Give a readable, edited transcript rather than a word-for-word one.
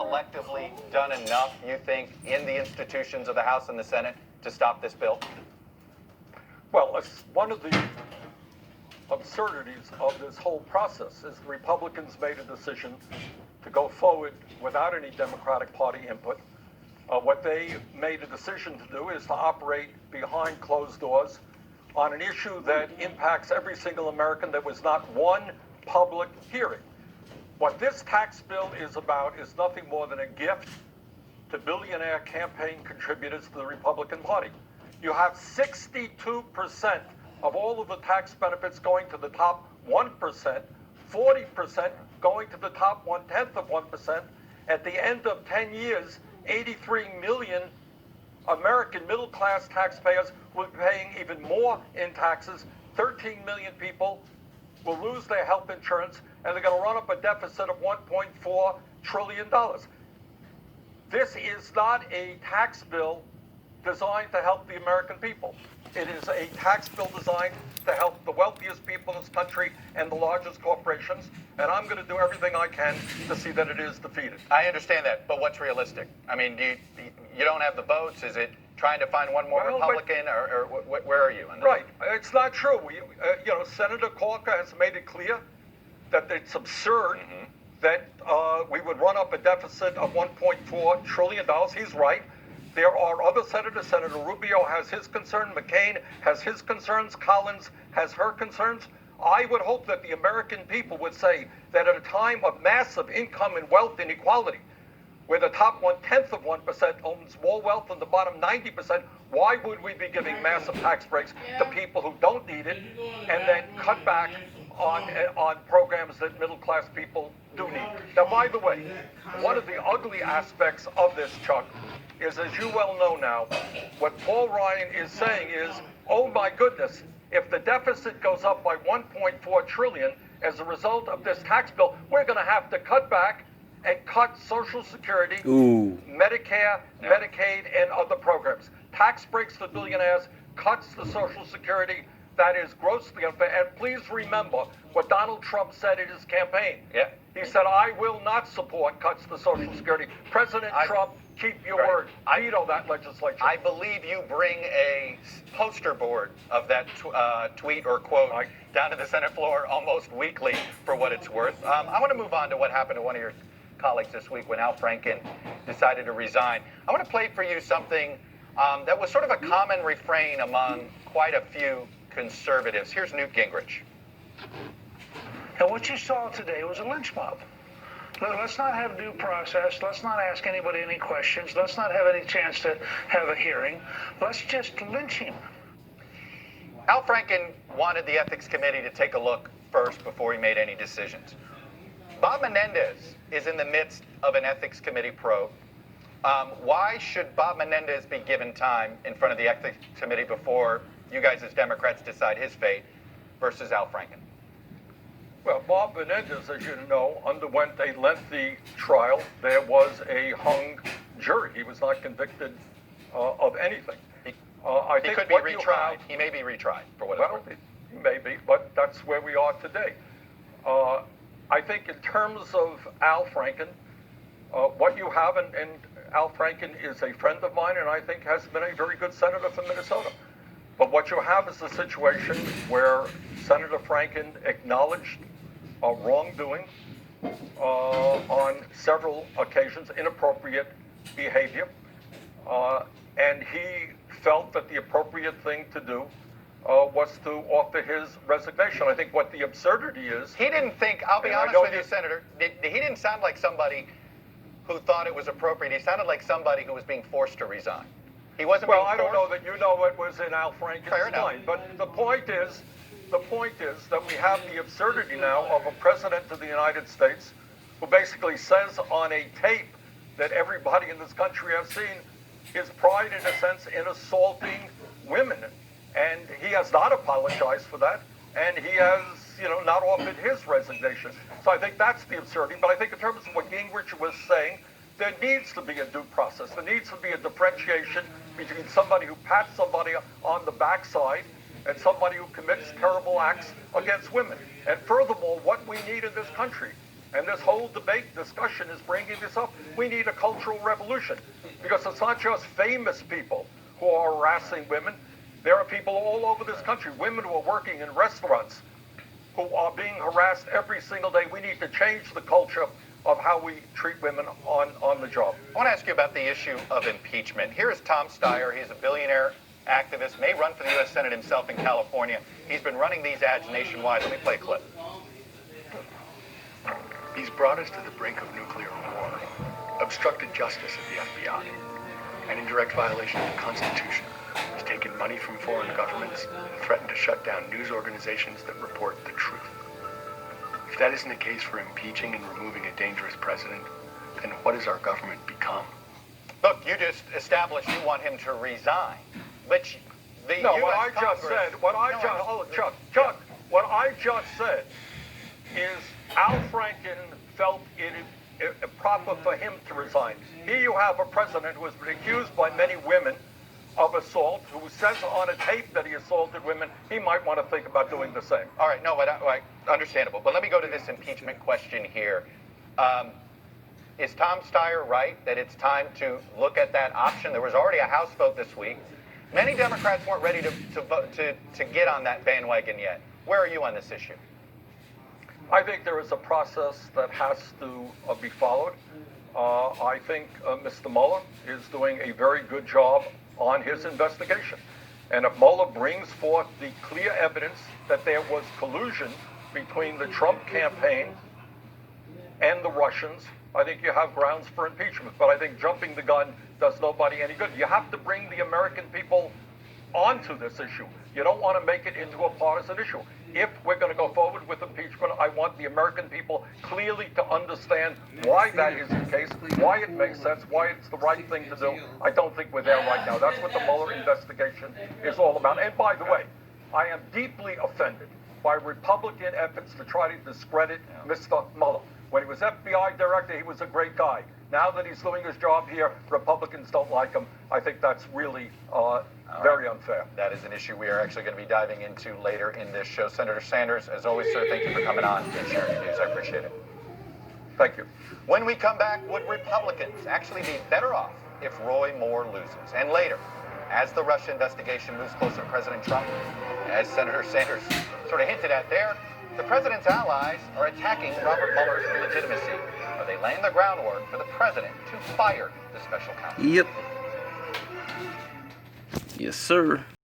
collectively done enough, you think, in the institutions of the House and the Senate to stop this bill? Well, one of the absurdities of this whole process is the Republicans made a decision to go forward without any Democratic Party input. What they made a decision to do is to operate behind closed doors on an issue that impacts every single American. There was not one public hearing. What this tax bill is about is nothing more than a gift to billionaire campaign contributors to the Republican Party. You have 62% of all of the tax benefits going to the top 1%, 40% going to the top 1/10 of 1%. At the end of 10 years, 83 million American middle-class taxpayers will be paying even more in taxes. 13 million people will lose their health insurance, and they're going to run up a deficit of $1.4 trillion. This is not a tax bill designed to help the American people. It is a tax bill designed to help the wealthiest people in this country and the largest corporations, and I'm going to do everything I can to see that it is defeated. I understand that, but what's realistic? I mean, you don't have the votes. Is it trying to find one more Republican, or where are you? Right. It's not true. Senator Corker has made it clear that it's absurd that we would run up a deficit of $1.4 trillion. He's right. There are other senators. Senator Rubio has his concern. McCain has his concerns. Collins has her concerns. I would hope that the American people would say that at a time of massive income and wealth inequality, where the top 1/10 of 1% owns more wealth than the bottom 90%, why would we be giving massive tax breaks to people who don't need it and then cut back on programs that middle-class people do need? Now, by the way, one of the ugly aspects of this, Chuck, is, as you well know now, what Paul Ryan is saying is, oh my goodness, if the deficit goes up by $1.4 trillion as a result of this tax bill, we're going to have to cut back and cut Social Security, Medicare, Medicaid, and other programs. Tax breaks to billionaires, cuts to Social Security. That is grossly unfair. And please remember what Donald Trump said in his campaign. Yeah. He said, I will not support cuts to Social Security. President Trump, keep your word. Veto that legislation. I believe you bring a poster board of that tweet or quote down to the Senate floor almost weekly, for what it's worth. I want to move on to what happened to one of your colleagues this week when Al Franken decided to resign. I want to play for you something that was sort of a common refrain among quite a few conservatives. Here's Newt Gingrich. And what you saw today was a lynch mob. Let's not have due process. Let's not ask anybody any questions. Let's not have any chance to have a hearing. Let's just lynch him. Al Franken wanted the Ethics Committee to take a look first before he made any decisions. Bob Menendez is in the midst of an Ethics Committee probe. Why should Bob Menendez be given time in front of the Ethics Committee before you guys as Democrats decide his fate versus Al Franken? Well, Bob Menendez, as you know, underwent a lengthy trial. There was a hung jury. He was not convicted of anything. He could be retried. He may be retried, for what it's worth. He may be, but that's where we are today. I think in terms of Al Franken, what you have, and Al Franken is a friend of mine and I think has been a very good senator from Minnesota. But what you have is a situation where Senator Franken acknowledged wrongdoing on several occasions, inappropriate behavior, and he felt that the appropriate thing to do was to offer his resignation. I think what the absurdity is... He didn't think, I'll be honest with you, Senator, he didn't sound like somebody who thought it was appropriate. He sounded like somebody who was being forced to resign. He wasn't being forced. Well, I don't know that you know what was in Al Franken's mind, but the point is that we have the absurdity now of a president of the United States who basically says on a tape that everybody in this country has seen his pride, in a sense, in assaulting women. And he has not apologized for that, and he has, not offered his resignation. So I think that's the absurdity. But I think in terms of what Gingrich was saying, there needs to be a due process. There needs to be a differentiation between somebody who pats somebody on the backside and somebody who commits terrible acts against women. And furthermore, what we need in this country, and this whole debate discussion is bringing this up, we need a cultural revolution, because it's not just famous people who are harassing women. There are people all over this country, women who are working in restaurants, who are being harassed every single day. We need to change the culture of how we treat women on the job. I want to ask you about the issue of impeachment. Here is Tom Steyer. He's a billionaire activist, may run for the U.S. Senate himself in California. He's been running these ads nationwide. Let me play a clip. He's brought us to the brink of nuclear war, obstructed justice at the FBI, an indirect violation of the Constitution. He's taken money from foreign governments and threatened to shut down news organizations that report the truth. If that isn't a case for impeaching and removing a dangerous president, then what has our government become? Look, you just established you want him to resign, which the No, U.S. what I just Congress, said, what I just said is Al Franken felt it proper for him to resign. Here you have a president who has been accused by many women of assault, who says on a tape that he assaulted women. He might want to think about doing the same. All right, no, understandable. But let me go to this impeachment question here. Is Tom Steyer right that it's time to look at that option? There was already a House vote this week. Many Democrats weren't ready to get on that bandwagon yet. Where are you on this issue? I think there is a process that has to be followed. I think Mr. Mueller is doing a very good job on his investigation. And if Mueller brings forth the clear evidence that there was collusion between the Trump campaign and the Russians, I think you have grounds for impeachment. But I think jumping the gun does nobody any good. You have to bring the American people onto this issue. You don't want to make it into a partisan issue. If we're going to go forward with impeachment, I want the American people clearly to understand why that is the case, why it makes sense, why it's the right thing to do. I don't think we're there right now. That's what the Mueller investigation is all about. And by the way, I am deeply offended by Republican efforts to try to discredit Mr. Mueller. When he was FBI director, he was a great guy. Now that he's doing his job here, Republicans don't like him. I think that's really very unfair. That is an issue we are actually going to be diving into later in this show. Senator Sanders, as always, sir, thank you for coming on and sharing your views. I appreciate it. Thank you. When we come back, would Republicans actually be better off if Roy Moore loses? And later, as the Russia investigation moves closer to President Trump, as Senator Sanders sort of hinted at there, the president's allies are attacking Robert Mueller's legitimacy. Are they laying the groundwork for the president to fire the special counsel? Yep. Yes, sir.